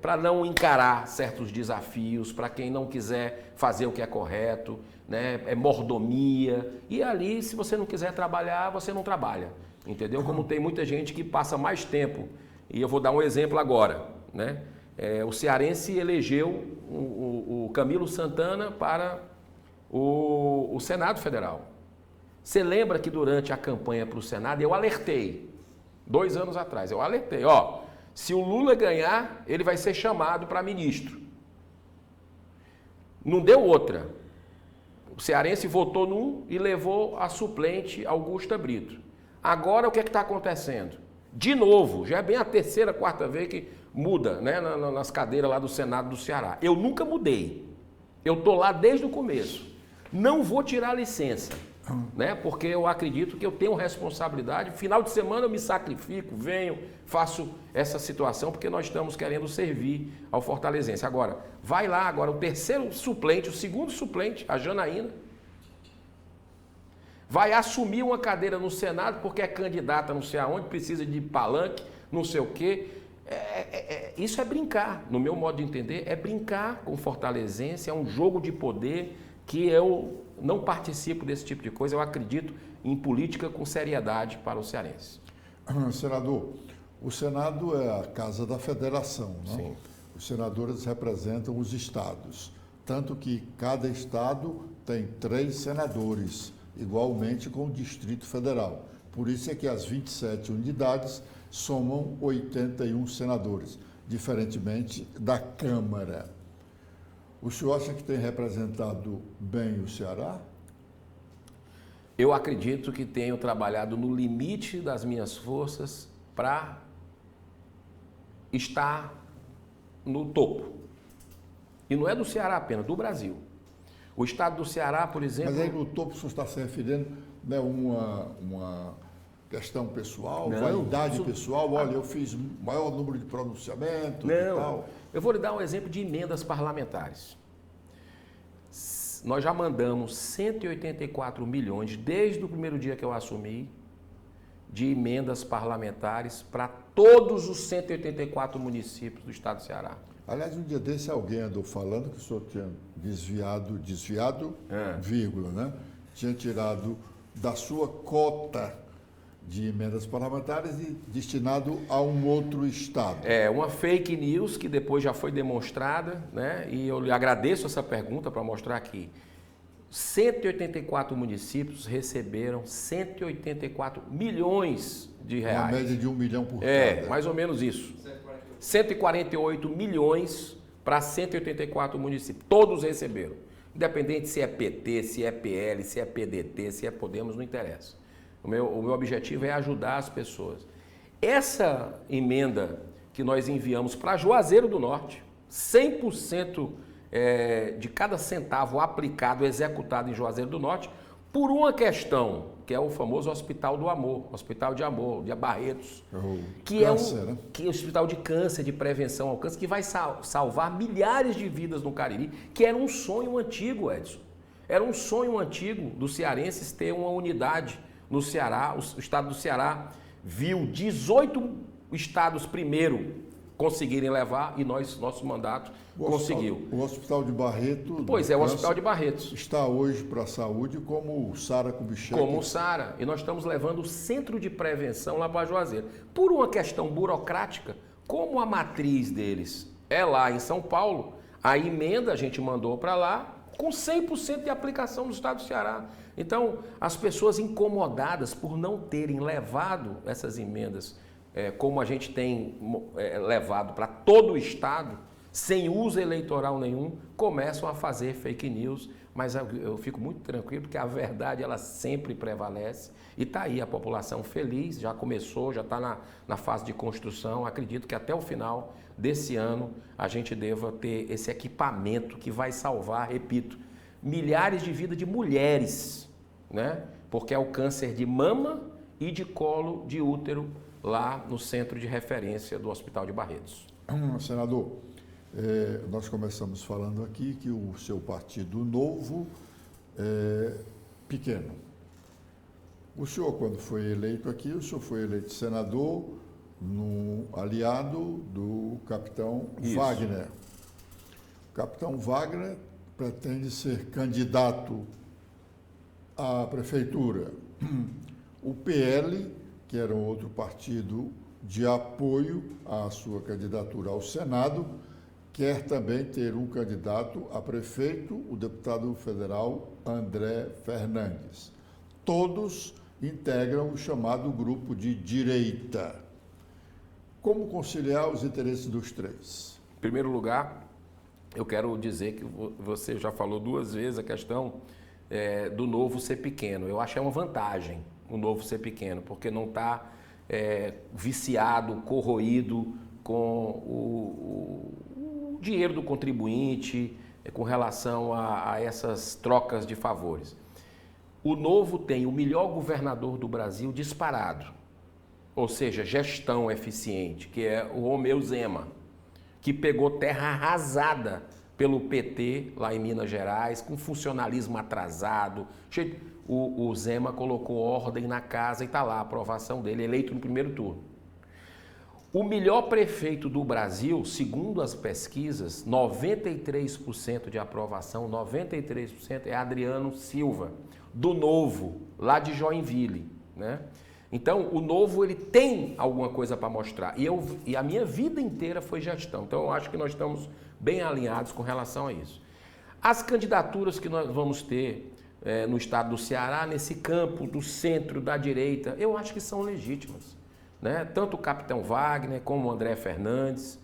para não encarar certos desafios, para quem não quiser fazer o que é correto, né? É mordomia. E ali, se você não quiser trabalhar, você não trabalha. Entendeu? Como tem muita gente que passa mais tempo. E eu vou dar um exemplo agora, né? O cearense elegeu o Camilo Santana para o Senado Federal. Você lembra que durante a campanha para o Senado eu alertei, 2 anos atrás, eu alertei, se o Lula ganhar, ele vai ser chamado para ministro. Não deu outra. O cearense votou num e levou a suplente Augusta Brito. Agora o que é que está acontecendo? De novo, já é bem a 3ª, 4ª vez que muda, né, nas cadeiras lá do Senado do Ceará. Eu nunca mudei. Eu estou lá desde o começo. Não vou tirar a licença, né, porque eu acredito que eu tenho responsabilidade. Final de semana eu me sacrifico, venho, faço essa situação, porque nós estamos querendo servir ao fortalezense. Agora, vai lá agora o 3º suplente, o 2º suplente, a Janaína, vai assumir uma cadeira no Senado porque é candidata não sei aonde, precisa de palanque, não sei o quê. Isso é brincar, no meu modo de entender, é brincar com fortalezense, é um jogo de poder que eu não participo desse tipo de coisa. Eu acredito em política com seriedade para o cearense. Senador, o Senado é a casa da federação, não? Sim. Os senadores representam os estados, tanto que cada estado tem 3 senadores, igualmente com o Distrito Federal. Por isso é que as 27 unidades somam 81 senadores, diferentemente da Câmara. O senhor acha que tem representado bem o Ceará? Eu acredito que tenho trabalhado no limite das minhas forças para estar no topo. E não é do Ceará apenas, do Brasil. O estado do Ceará, por exemplo... Mas aí no topo o senhor está se referindo, né, uma questão pessoal, não, vaidade pessoal? Olha, eu fiz maior número de pronunciamentos e tal. Eu vou lhe dar um exemplo de emendas parlamentares. Nós já mandamos 184 milhões, desde o primeiro dia que eu assumi, de emendas parlamentares para todos os 184 municípios do estado do Ceará. Aliás, um dia desse alguém andou falando que o senhor tinha desviado, vírgula, né? Tinha tirado da sua cota de emendas parlamentares e destinado a um outro estado. É uma fake news que depois já foi demonstrada, né? E eu lhe agradeço essa pergunta para mostrar que 184 municípios receberam 184 milhões de reais. Uma média de 1 milhão por cada. Mais ou menos isso. 148 milhões para 184 municípios. Todos receberam. Independente se é PT, se é PL, se é PDT, se é Podemos, não interessa. O meu objetivo é ajudar as pessoas. Essa emenda que nós enviamos para Juazeiro do Norte, 100% de cada centavo aplicado, executado em Juazeiro do Norte, por uma questão, que é o famoso Hospital do Amor, Hospital de Amor, de Barretos, que câncer, é né? que é um hospital de câncer, de prevenção ao câncer, que vai salvar milhares de vidas no Cariri, que era um sonho antigo, Edson. Era um sonho antigo dos cearenses ter uma unidade no Ceará. O estado do Ceará viu 18 estados primeiro conseguirem levar e nosso mandato conseguiu. O Hospital de Barreto... Pois é, o Hospital de Barretos. Está hoje para a saúde como o Sara Kubitschek. Como o Sara. E nós estamos levando o centro de prevenção lá para Juazeiro. Por uma questão burocrática, como a matriz deles é lá em São Paulo, a emenda a gente mandou para lá com 100% de aplicação no estado do Ceará. Então, as pessoas incomodadas por não terem levado essas emendas como a gente tem levado para todo o estado, sem uso eleitoral nenhum, começam a fazer fake news, mas eu fico muito tranquilo porque a verdade ela sempre prevalece e está aí a população feliz, já começou, já está na fase de construção. Acredito que até o final desse ano a gente deva ter esse equipamento que vai salvar, repito, milhares de vidas de mulheres, né? Porque é o câncer de mama e de colo de útero lá no centro de referência do Hospital de Barretos. Senador, nós começamos falando aqui que o seu partido novo é pequeno. O senhor, quando foi eleito aqui, o senhor foi eleito senador no aliado do capitão Wagner. O capitão Wagner pretende ser candidato à prefeitura. O PL, que era um outro partido de apoio à sua candidatura ao Senado, quer também ter um candidato a prefeito, o deputado federal André Fernandes. Todos integram o chamado grupo de direita. Como conciliar os interesses dos três? Em primeiro lugar, eu quero dizer que você já falou 2 vezes a questão do Novo ser pequeno. Eu acho que é uma vantagem o Novo ser pequeno, porque não está viciado, corroído com o dinheiro do contribuinte, com relação a essas trocas de favores. O Novo tem o melhor governador do Brasil disparado, ou seja, gestão eficiente, que é o Romeu Zema, que pegou terra arrasada pelo PT lá em Minas Gerais, com funcionalismo atrasado. O Zema colocou ordem na casa e está lá a aprovação dele, eleito no primeiro turno. O melhor prefeito do Brasil, segundo as pesquisas, 93% de aprovação, 93% é Adriano Silva, do Novo, lá de Joinville, né? Então, o Novo ele tem alguma coisa para mostrar. E a minha vida inteira foi gestão. Então, eu acho que nós estamos bem alinhados com relação a isso. As candidaturas que nós vamos ter no estado do Ceará, nesse campo do centro, da direita, eu acho que são legítimas, né? Tanto o capitão Wagner como o André Fernandes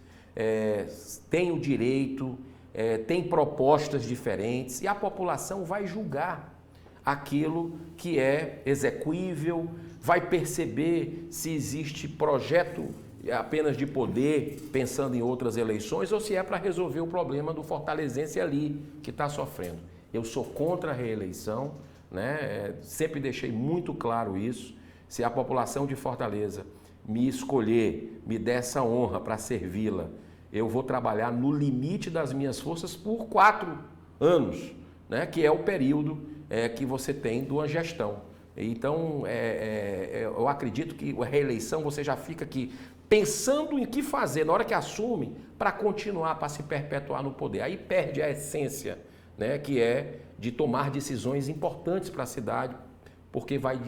têm o direito, têm propostas diferentes e a população vai julgar aquilo que é execuível, vai perceber se existe projeto apenas de poder, pensando em outras eleições, ou se é para resolver o problema do fortalezense ali, que está sofrendo. Eu sou contra a reeleição, né? Sempre deixei muito claro isso. Se a população de Fortaleza me escolher, me der essa honra para servi-la, eu vou trabalhar no limite das minhas forças por 4 anos, né? Que é o período que você tem de uma gestão. Então, eu acredito que a reeleição você já fica aqui pensando em que fazer na hora que assume para continuar, para se perpetuar no poder. Aí perde a essência, né, que é de tomar decisões importantes para a cidade, porque vai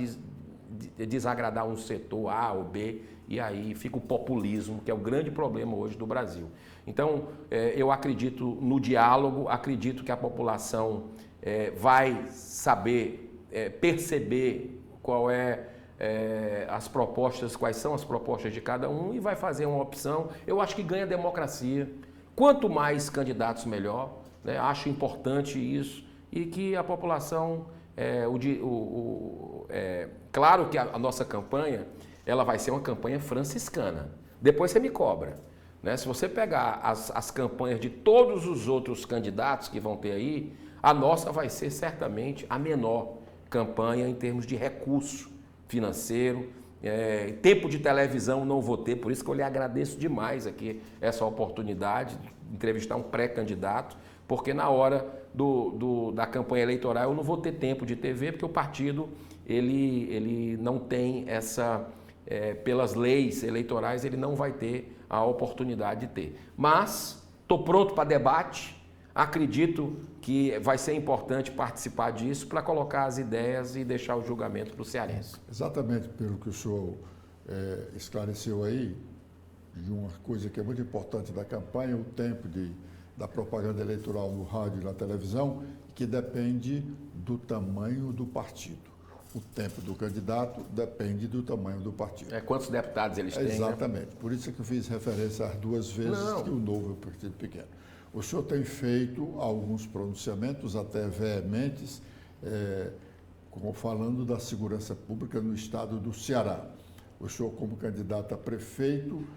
desagradar um setor A ou B, e aí fica o populismo, que é o grande problema hoje do Brasil. Então, eu acredito no diálogo, acredito que a população vai saber perceber quais são as propostas de cada um e vai fazer uma opção. Eu acho que ganha democracia. Quanto mais candidatos, melhor. Né? Acho importante isso e que a população... claro que a nossa campanha ela vai ser uma campanha franciscana. Depois você me cobra. Né? Se você pegar as campanhas de todos os outros candidatos que vão ter aí, a nossa vai ser certamente a menor campanha em termos de recurso financeiro. Tempo de televisão não vou ter, por isso que eu lhe agradeço demais aqui essa oportunidade de entrevistar um pré-candidato, porque na hora da campanha eleitoral eu não vou ter tempo de TV, porque o partido ele não tem pelas leis eleitorais ele não vai ter a oportunidade de ter. Mas estou pronto para debate, acredito que vai ser importante participar disso para colocar as ideias e deixar o julgamento para o cearense. Exatamente pelo que o senhor esclareceu aí, de uma coisa que é muito importante da campanha, o tempo da propaganda eleitoral no rádio e na televisão, que depende do tamanho do partido. O tempo do candidato depende do tamanho do partido. Quantos deputados eles têm? Exatamente. Né? Por isso que eu fiz referência às duas vezes que o Novo é um partido pequeno. O senhor tem feito alguns pronunciamentos até veementes, falando da segurança pública no estado do Ceará. O senhor, como candidato a prefeito,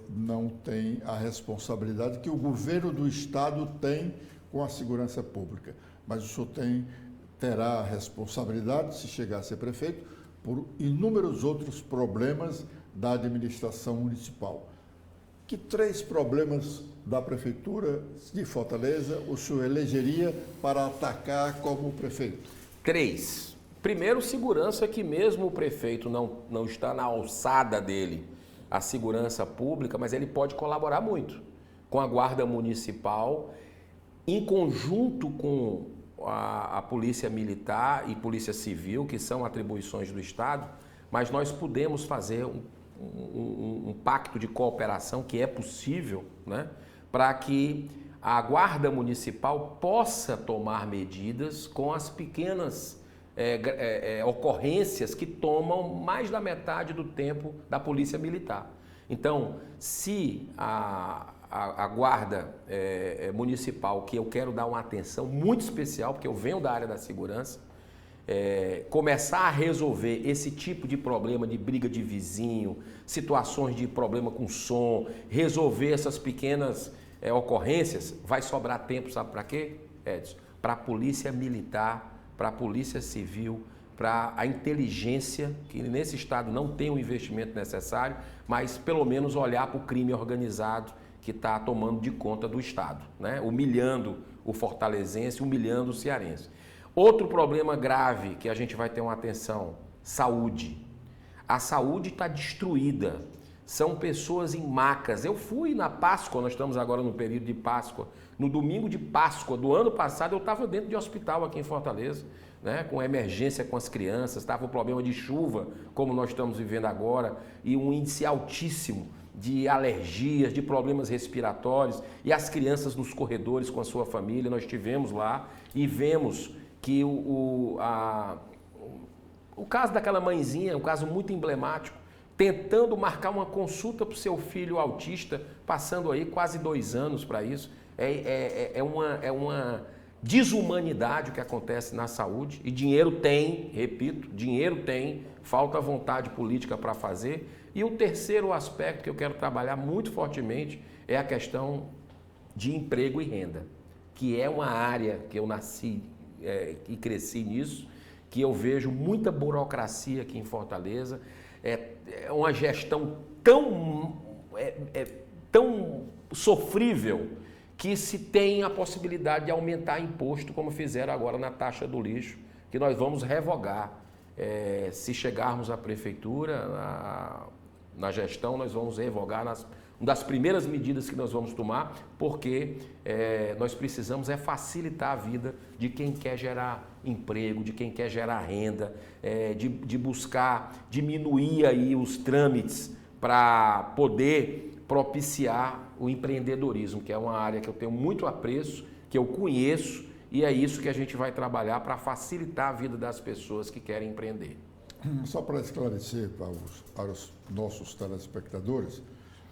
não tem a responsabilidade que o governo do estado tem com a segurança pública, mas o senhor terá a responsabilidade, se chegar a ser prefeito, por inúmeros outros problemas da administração municipal. Que 3 problemas da prefeitura de Fortaleza o senhor elegeria para atacar como prefeito? 3. Primeiro, segurança, que mesmo o prefeito não está na alçada dele, a segurança pública, mas ele pode colaborar muito com a Guarda Municipal, em conjunto com a Polícia Militar e Polícia Civil, que são atribuições do Estado, mas nós podemos fazer um pacto de cooperação, que é possível, né, para que a Guarda Municipal possa tomar medidas com as pequenas ocorrências que tomam mais da metade do tempo da Polícia Militar. Então, se a Guarda Municipal, que eu quero dar uma atenção muito especial, porque eu venho da área da segurança, começar a resolver esse tipo de problema de briga de vizinho, situações de problema com som, resolver essas pequenas ocorrências, vai sobrar tempo, sabe para quê, Edson? Para a Polícia Militar, para a Polícia Civil, para a inteligência, que nesse estado não tem o investimento necessário, mas pelo menos olhar para o crime organizado que está tomando de conta do estado, né? Humilhando o fortalezense, humilhando o cearense. Outro problema grave que a gente vai ter uma atenção, saúde. A saúde está destruída, são pessoas em macas. Eu fui na Páscoa, nós estamos agora no período de Páscoa, no domingo de Páscoa do ano passado eu estava dentro de hospital aqui em Fortaleza, né, com emergência com as crianças, estava o problema de chuva, como nós estamos vivendo agora, e um índice altíssimo de alergias, de problemas respiratórios, e as crianças nos corredores com a sua família. Nós estivemos lá e vemos que o caso daquela mãezinha, um caso muito emblemático, tentando marcar uma consulta para o seu filho autista, passando aí quase 2 anos para isso. É uma desumanidade o que acontece na saúde, e dinheiro tem, repito, dinheiro tem, falta vontade política para fazer. E o terceiro aspecto que eu quero trabalhar muito fortemente é a questão de emprego e renda, que é uma área que eu nasci e cresci nisso, que eu vejo muita burocracia aqui em Fortaleza, é uma gestão tão sofrível que se tem a possibilidade de aumentar imposto, como fizeram agora na taxa do lixo, que nós vamos revogar. Se chegarmos à prefeitura, na gestão, nós vamos revogar uma das primeiras medidas que nós vamos tomar, porque nós precisamos facilitar a vida de quem quer gerar emprego, de quem quer gerar renda, de buscar diminuir aí os trâmites para poder propiciar o empreendedorismo, que é uma área que eu tenho muito apreço, que eu conheço e é isso que a gente vai trabalhar para facilitar a vida das pessoas que querem empreender. Só para esclarecer para os nossos telespectadores,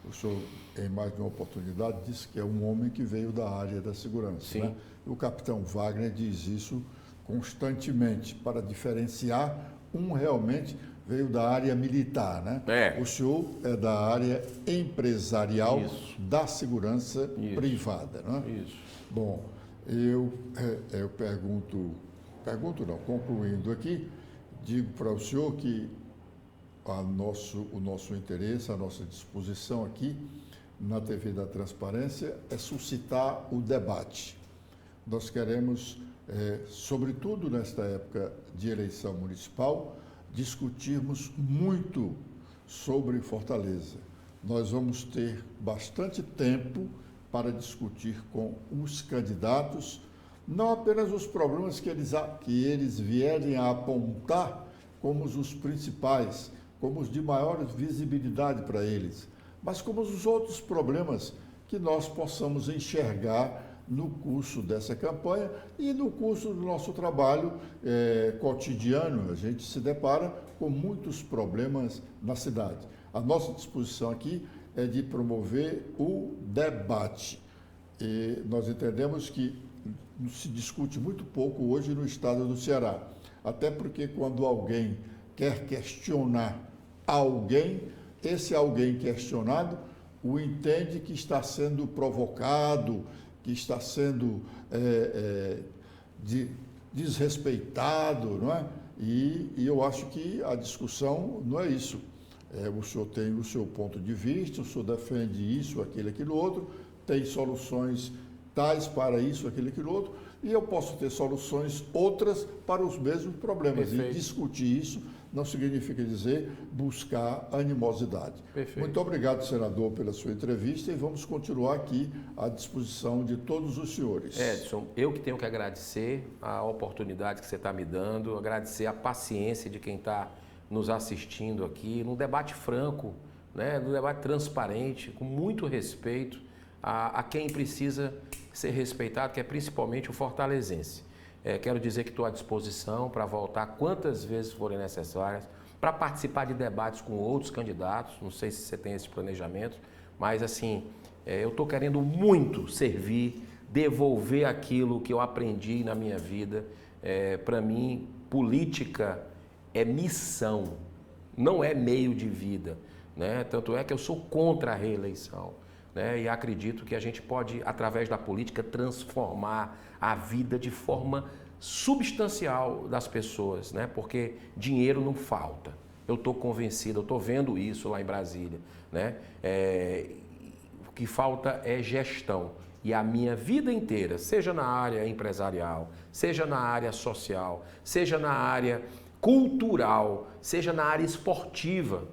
o senhor, em mais de uma oportunidade, disse que é um homem que veio da área da segurança. Sim. Né? O capitão Wagner diz isso constantemente, para diferenciar realmente veio da área militar, né? O senhor é da área empresarial da segurança privada, né? Isso. Bom, eu concluindo aqui, digo para o senhor que o nosso interesse, a nossa disposição aqui na TV da Transparência é suscitar o debate. Nós queremos, sobretudo nesta época de eleição municipal, discutirmos muito sobre Fortaleza. Nós vamos ter bastante tempo para discutir com os candidatos, não apenas os problemas que eles vierem a apontar como os principais, como os de maior visibilidade para eles, mas como os outros problemas que nós possamos enxergar no curso dessa campanha e no curso do nosso trabalho cotidiano. A gente se depara com muitos problemas na cidade. A nossa disposição aqui é de promover o debate. E nós entendemos que se discute muito pouco hoje no estado do Ceará, até porque quando alguém quer questionar alguém, esse alguém questionado o entende que está sendo provocado, que está sendo desrespeitado, não é? E eu acho que a discussão não é isso. O senhor tem o seu ponto de vista, o senhor defende isso, aquilo outro, tem soluções tais para isso, aquilo outro, e eu posso ter soluções outras para os mesmos problemas. Perfeito. E discutir isso não significa dizer buscar animosidade. Perfeito. Muito obrigado, senador, pela sua entrevista e vamos continuar aqui à disposição de todos os senhores. Edson, eu que tenho que agradecer a oportunidade que você está me dando, agradecer a paciência de quem está nos assistindo aqui, num debate franco, né, num debate transparente, com muito respeito a quem precisa ser respeitado, que é principalmente o fortalezense. Quero dizer que estou à disposição para voltar quantas vezes forem necessárias, para participar de debates com outros candidatos, não sei se você tem esse planejamento, mas assim, eu estou querendo muito servir, devolver aquilo que eu aprendi na minha vida. Para mim, política é missão, não é meio de vida, né? Tanto é que eu sou contra a reeleição, né? E acredito que a gente pode, através da política, transformar a vida de forma substancial das pessoas, né? Porque dinheiro não falta. Eu estou convencido, eu estou vendo isso lá em Brasília, né? O que falta é gestão. E a minha vida inteira, seja na área empresarial, seja na área social, seja na área cultural, seja na área esportiva,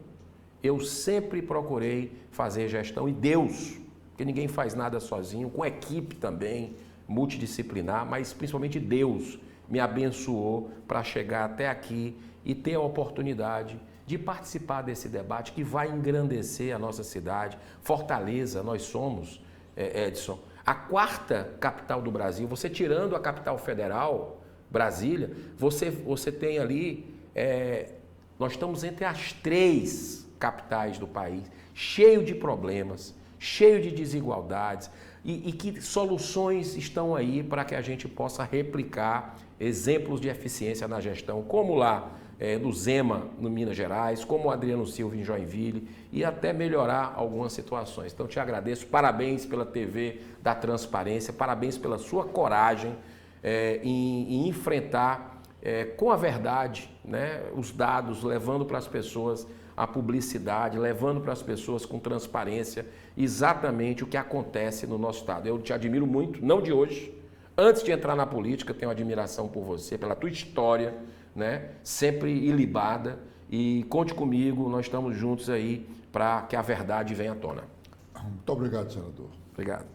eu sempre procurei fazer gestão, e Deus, porque ninguém faz nada sozinho, com equipe também, multidisciplinar, mas principalmente Deus me abençoou para chegar até aqui e ter a oportunidade de participar desse debate que vai engrandecer a nossa cidade. Fortaleza, nós somos, Edson, a 4ª capital do Brasil. Você tirando a capital federal, Brasília, você tem ali, nós estamos entre as 3 capitais do país, cheio de problemas, cheio de desigualdades, e que soluções estão aí para que a gente possa replicar exemplos de eficiência na gestão, como lá no Zema, no Minas Gerais, como o Adriano Silva em Joinville, e até melhorar algumas situações. Então, te agradeço, parabéns pela TV da Transparência, parabéns pela sua coragem em enfrentar com a verdade, né, os dados, levando para as pessoas a publicidade, levando para as pessoas com transparência exatamente o que acontece no nosso estado. Eu te admiro muito, não de hoje, antes de entrar na política, tenho admiração por você, pela tua história, né, sempre ilibada, e conte comigo, nós estamos juntos aí para que a verdade venha à tona. Muito obrigado, senador. Obrigado.